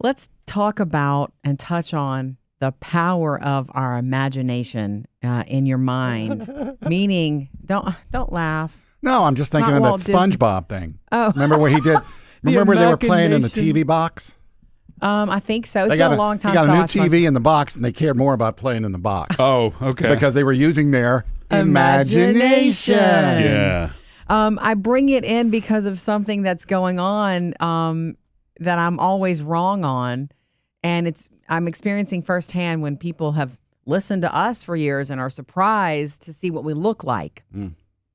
Let's talk about and touch on the power of our imagination in your mind. Meaning, don't laugh. No, I'm just thinking Not of that Walt Disney. SpongeBob thing. Oh. Remember what he did? Remember they were playing in the TV box? I think so. It's They been got a long time. They got a since I new watched TV in the box, and they cared more about playing in the box. Oh, okay. Because they were using their imagination. Yeah. I bring it in because of something that's going on that I'm always wrong on, and I'm experiencing firsthand when people have listened to us for years and are surprised to see what we look like.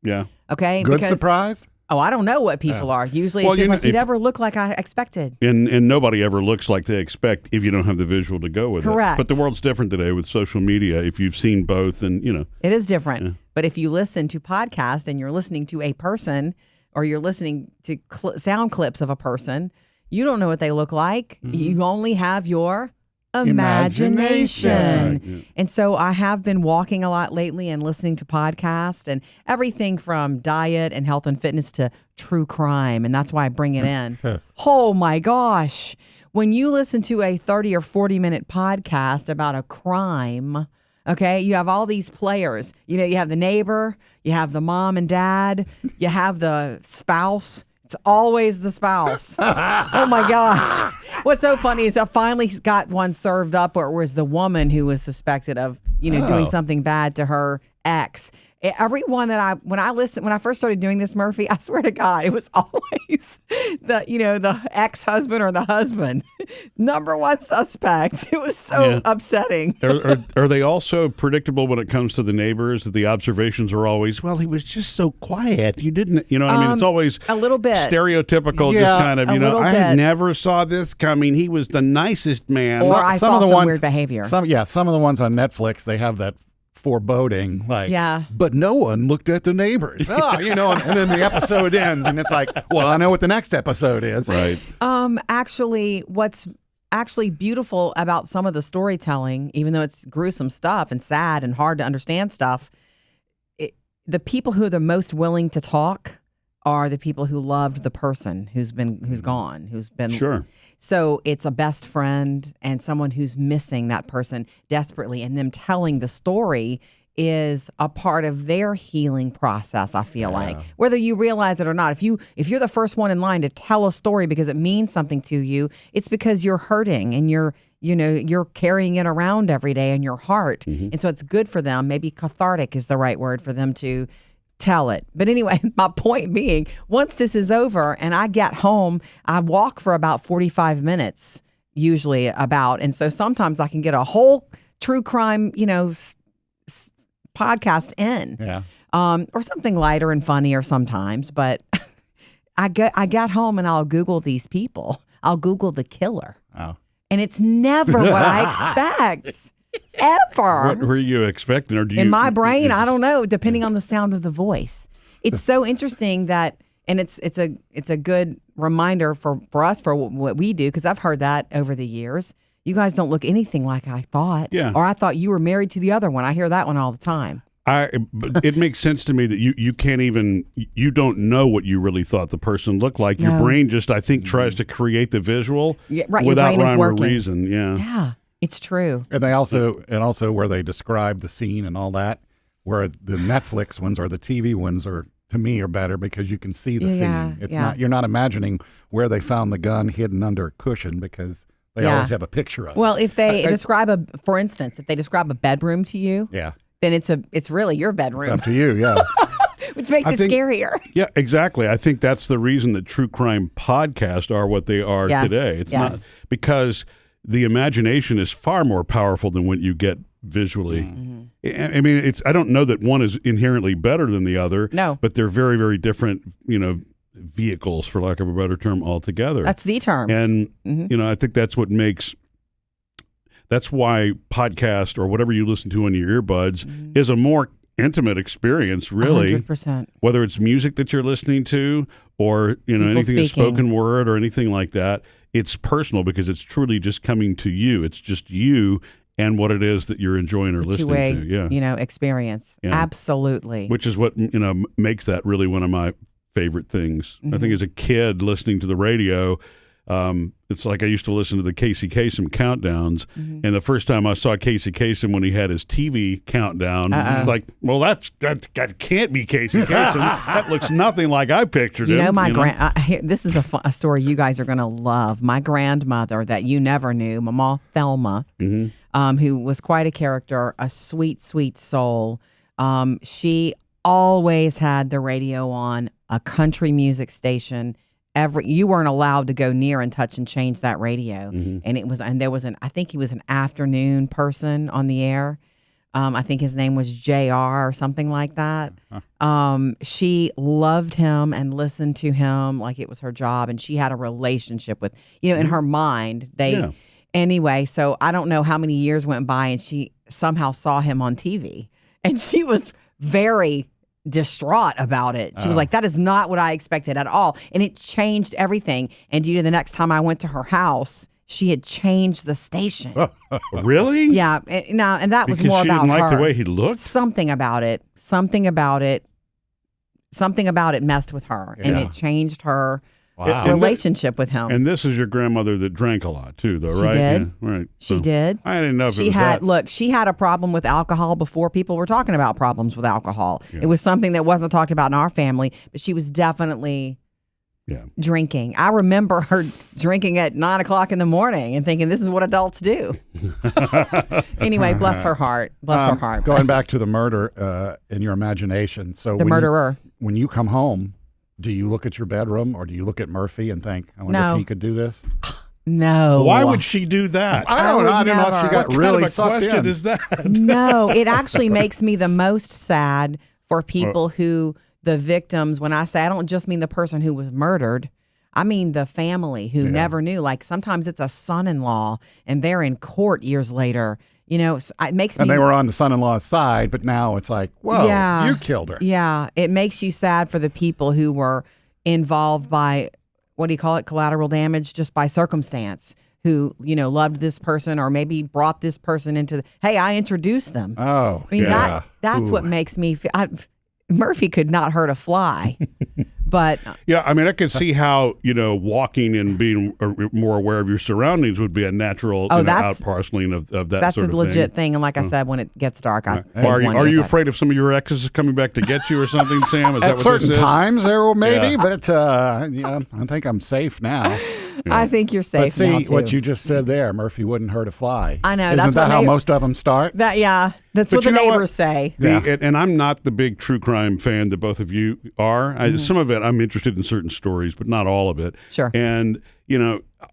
Yeah. Okay, Good surprise? Oh, I don't know what people are. Usually, it's just like you never look like I expected. And nobody ever looks like they expect if you don't have the visual to go with Correct. it. But the world's different today with social media. If you've seen both, and it is different. Yeah. But if you listen to podcasts and you're listening to a person, or you're listening to sound clips of a person, you don't know what they look like. Mm-hmm. You only have your imagination. Imagination. Yeah. And so I have been walking a lot lately and listening to podcasts and everything from diet and health and fitness to true crime. And that's why I bring it in. Oh my gosh. When you listen to a 30 or 40 minute podcast about a crime, okay, you have all these players. You have the neighbor, you have the mom and dad, you have the spouse. It's always the spouse. Oh my gosh. What's so funny is I finally got one served up where it was the woman who was suspected of, doing something bad to her ex. Everyone that when I first started doing this, Murphy, I swear to God, it was always the ex-husband or the husband. Number one suspect. It was so upsetting. Are they also predictable when it comes to the neighbors? That the observations are always, well, he was just so quiet. You didn't, what I mean? It's always a little bit stereotypical, just kind of, I never saw this coming. He was the nicest man. Or I saw some weird behavior. Some of the ones on Netflix, they have that foreboding, but no one looked at the neighbors. And then the episode ends, and it's like, well, I know what the next episode is. Right. Actually, what's actually beautiful about some of the storytelling, even though it's gruesome stuff and sad and hard to understand stuff, the people who are the most willing to talk are the people who loved the person who's gone, who's been. Sure. So it's a best friend and someone who's missing that person desperately, and them telling the story is a part of their healing process, I feel like, whether you realize it or not. If you're the first one in line to tell a story because it means something to you, it's because you're hurting and you're carrying it around every day in your heart. Mm-hmm. And so it's good for them. Maybe cathartic is the right word for them to tell it. But anyway, my point being, once this is over and I get home, I walk for about 45 minutes usually and so sometimes I can get a whole true crime, podcast in. Yeah. Or something lighter and funnier sometimes, but I got home and I'll Google these people. I'll Google the killer. Oh. And it's never what I expect. Ever. What were you expecting? Or in my brain, I don't know, depending on the sound of the voice. It's so interesting that, and it's a good reminder for us for what we do, because I've heard that over the years. You guys don't look anything like I thought. Yeah. Or I thought you were married to the other one. I hear that one all the time. It makes sense to me that you can't even, you don't know what you really thought the person looked like. Your brain just, I think, tries to create the visual without rhyme or reason. Yeah. Yeah. It's true. And also where they describe the scene and all that, where the Netflix ones or the TV ones are, to me, are better because you can see the scene. It's not, you're not imagining where they found the gun hidden under a cushion because they always have a picture of it. Well, if they describe for instance, if they describe a bedroom to you, then it's really your bedroom. It's up to you, yeah. Which makes it scarier. Yeah, exactly. I think that's the reason that true crime podcasts are what they are today. It's not because the imagination is far more powerful than what you get visually. Mm-hmm. I mean, I don't know that one is inherently better than the other. No. But they're very, very different, vehicles, for lack of a better term, altogether. That's the term. And, I think that's why podcast or whatever you listen to in your earbuds is a more intimate experience, really. 100%. Whether it's music that you're listening to or, anything that's spoken word or anything like that, it's personal because it's truly just coming to you. It's just you and what it is that you're enjoying or listening to. Yeah. Experience. Yeah. Absolutely. Which is what, makes that really one of my favorite things. I think as a kid listening to the radio, It's like I used to listen to the Casey Kasem countdowns, and the first time I saw Casey Kasem when he had his TV countdown, like, well, that can't be Casey Kasem. That looks nothing like I pictured him. You know, this is a story you guys are going to love. My grandmother that you never knew, Mama Thelma, who was quite a character, a sweet, sweet soul. She always had the radio on, a country music station. You weren't allowed to go near and touch and change that radio. And there was I think he was an afternoon person on the air. I think his name was JR or something like that. She loved him and listened to him like it was her job. And she had a relationship with, in her mind, anyway, so I don't know how many years went by and she somehow saw him on TV and she was very distraught about it. She was like, that is not what I expected at all. And it changed everything. And the next time I went to her house, she had changed the station. Really? Yeah. And that was more she about didn't like her. the way he looked? Something about it messed with her. And it changed her relationship with him. And this is your grandmother that drank a lot too, though, right? She did. Yeah, right. She did. I didn't know if it was that. Look, she had a problem with alcohol before people were talking about problems with alcohol. Yeah. It was something that wasn't talked about in our family, but she was definitely drinking. I remember her drinking at 9 o'clock in the morning and thinking, this is what adults do. Anyway, bless her heart. Bless her heart. Going back to the murder in your imagination. So the murderer. When you come home, do you look at your bedroom or do you look at Murphy and think, I wonder if he could do this? No. Why would she do that? I don't know if she got really sucked in. What kind of a question is that? No, it actually makes me the most sad for people who, the victims, when I say I don't just mean the person who was murdered, I mean the family who never knew. Like sometimes it's a son-in-law and they're in court years later. It makes me. And they were on the son-in-law's side, but now it's like, whoa, you killed her. Yeah, it makes you sad for the people who were involved by, what do you call it, collateral damage, just by circumstance, who, loved this person or maybe brought this person into, hey, I introduced them. Oh, I mean, that's what makes me feel, Murphy could not hurt a fly. But yeah, I mean, I could see how, walking and being more aware of your surroundings would be a natural outparceling of that that's sort of a legit thing. And like I said, when it gets dark, Are you afraid of some of your exes coming back to get you or something, Sam? Is that At what certain this is? times there will maybe, but I think I'm safe now. I think you're safe. But see now, too. what you just said there, Murphy wouldn't hurt a fly. I know. Isn't that how most of them start? That's what the neighbors say. And I'm not the big true crime fan that both of you are. Some of it I'm interested in certain stories, but not all of it. Sure. And,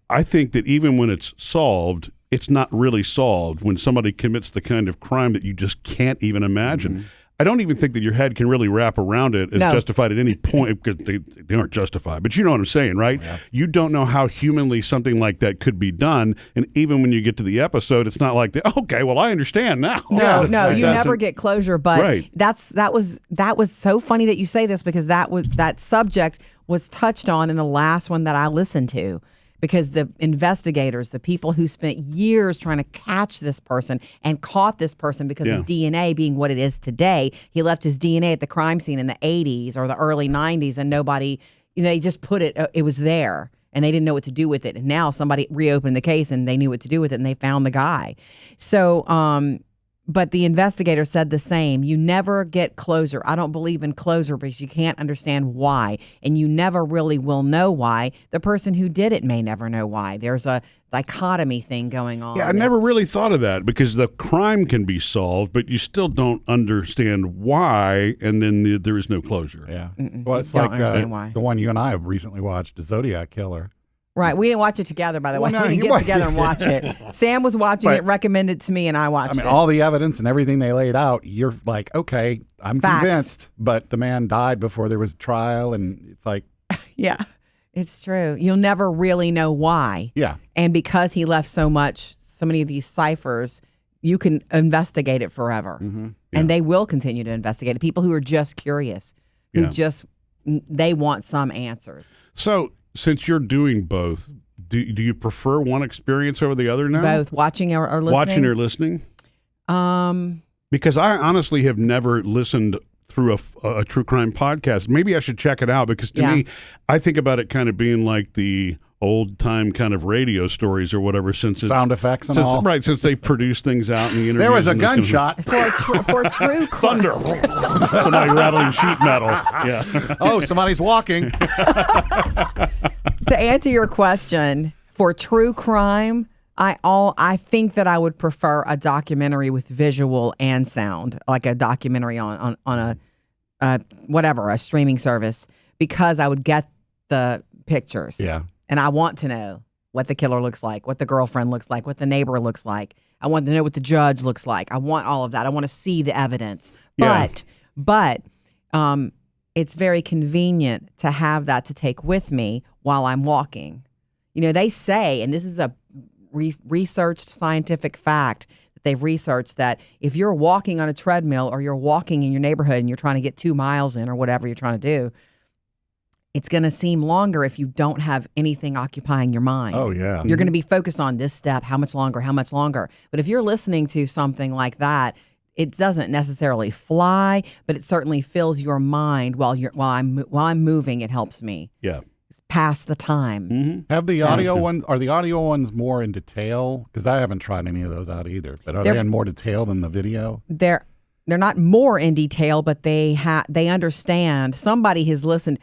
I think that even when it's solved, it's not really solved when somebody commits the kind of crime that you just can't even imagine. I don't even think that your head can really wrap around it as justified at any point, because they aren't justified. But you know what I'm saying, right? Yeah. You don't know how humanly something like that could be done. And even when you get to the episode, it's not like, okay, well, I understand now. No, you never get closure. But that was so funny that you say this, because that subject was touched on in the last one that I listened to. Because the investigators, the people who spent years trying to catch this person and caught this person because of DNA being what it is today, he left his DNA at the crime scene in the 80s or the early 90s, and nobody, they just put it was there, and they didn't know what to do with it. And now somebody reopened the case and they knew what to do with it, and they found the guy. So, but the investigator said the same. You never get closure. I don't believe in closure because you can't understand why. And you never really will know why. The person who did it may never know why. There's a dichotomy thing going on. Yeah, I never really thought of that, because the crime can be solved, but you still don't understand why, and then there is no closure. Yeah. Well, it's like the one you and I have recently watched, The Zodiac Killer. Right. We didn't watch it together, by the way. We didn't get together and watch it. Sam was watching it, recommended to me, and I watched it. All the evidence and everything they laid out, you're like, okay, I'm convinced, but the man died before there was trial, and it's like... Yeah, it's true. You'll never really know why. Yeah. And because he left so many of these ciphers, you can investigate it forever. Mm-hmm. Yeah. And they will continue to investigate it. People who are just curious, who they want some answers. So... Since you're doing both, do you prefer one experience over the other now? Both, watching or listening? Watching or listening? Because I honestly have never listened through a true crime podcast. Maybe I should check it out, because to me, I think about it kind of being like the old time kind of radio stories or whatever. Since sound effects and all, right? Since they produce things out in the interviews. There was a gunshot for true thunder. Somebody rattling sheet metal. Yeah. Oh, somebody's walking. To answer your question, for true crime, I think that I would prefer a documentary with visual and sound, like a documentary on a streaming service, because I would get the pictures. Yeah. And I want to know what the killer looks like, what the girlfriend looks like, what the neighbor looks like. I want to know what the judge looks like. I want all of that. I want to see the evidence. Yeah. But it's very convenient to have that to take with me while I'm walking. You know, they say, and this is a researched scientific fact that they've researched, that if you're walking on a treadmill or you're walking in your neighborhood and you're trying to get 2 miles in or whatever you're trying to do, it's going to seem longer if you don't have anything occupying your mind. Oh, yeah. You're going to be focused on this step, how much longer. But if you're listening to something like that, it doesn't necessarily fly, but it certainly fills your mind while I'm moving. It helps me. Yeah. Pass the time. Mm-hmm. Have the audio ones? Are the audio ones more in detail? Because I haven't tried any of those out either. But are they in more detail than the video? They're not more in detail, but they understand. Somebody has listened.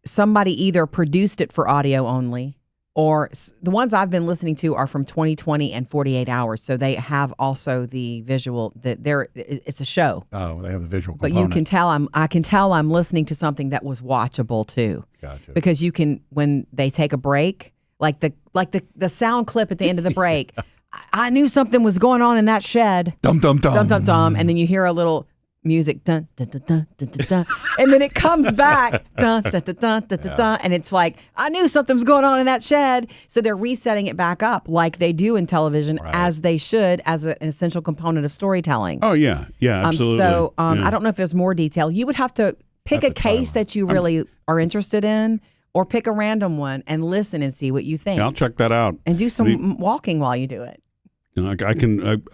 Somebody either produced it for audio only, or the ones I've been listening to are from 2020 and 48 Hours. So they have also the visual. It's a show. Oh, they have the visual But component. you can tell I can tell I'm listening to something that was watchable too. Gotcha. Because you can, when they take a break, like the sound clip at the end of the break, I knew something was going on in that shed. Dum dum dum. Dum dum dum, and then you hear a little music, dun dun dun dun dun dun, dun, and then it comes back, dun dun dun dun dun dun, dun, and it's like, I knew something was going on in that shed. So they're resetting it back up like they do in television, as they should, as an essential component of storytelling. Oh yeah, absolutely. I don't know if there's more detail. You would have to pick a case that you really are interested in, or pick a random one and listen and see what you think. Yeah, I'll check that out and do some walking while you do it. You know, I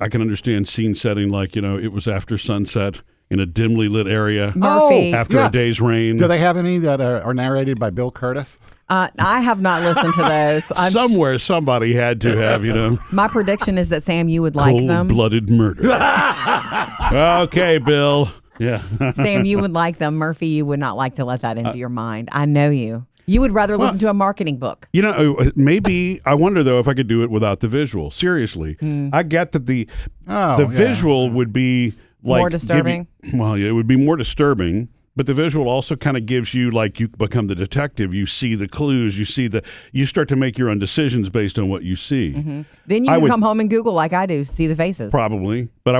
can understand scene setting, like, you know, it was after sunset in a dimly lit area. Murphy. After a day's rain. Do they have any that are narrated by Bill Curtis? I have not listened to those. Somewhere somebody had to have, you know. My prediction is that, Sam, you would like them. Cold-blooded murder. Okay, Bill. Yeah. Sam, you would like them. Murphy, you would not like to let that into your mind. I know you. You would rather listen to a marketing book. You know, maybe, I wonder, though, if I could do it without the visual. Seriously. I get that the visual would be like more disturbing. It would be more disturbing, but the visual also kind of gives you, like, you become the detective. You see the clues. You start to make your own decisions based on what you see. Mm-hmm. Then you can come home and Google like I do, see the faces. Probably. But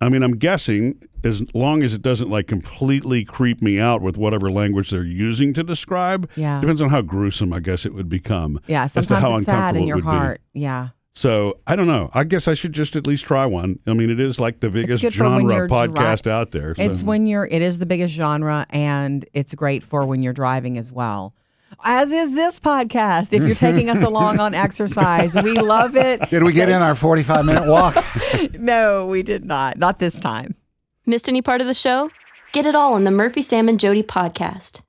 I'm guessing, as long as it doesn't like completely creep me out with whatever language they're using to describe. Yeah. Depends on how gruesome I guess it would become. Yeah, sometimes it's sad in your heart. Yeah. So, I don't know. I guess I should just at least try one. I mean, it is like the biggest genre podcast out there. So. It is the biggest genre, and it's great for when you're driving as well. As is this podcast, if you're taking us along on exercise. We love it. Did we get in our 45-minute walk? No, we did not. Not this time. Missed any part of the show? Get it all on the Murphy, Sam, and Jodi podcast.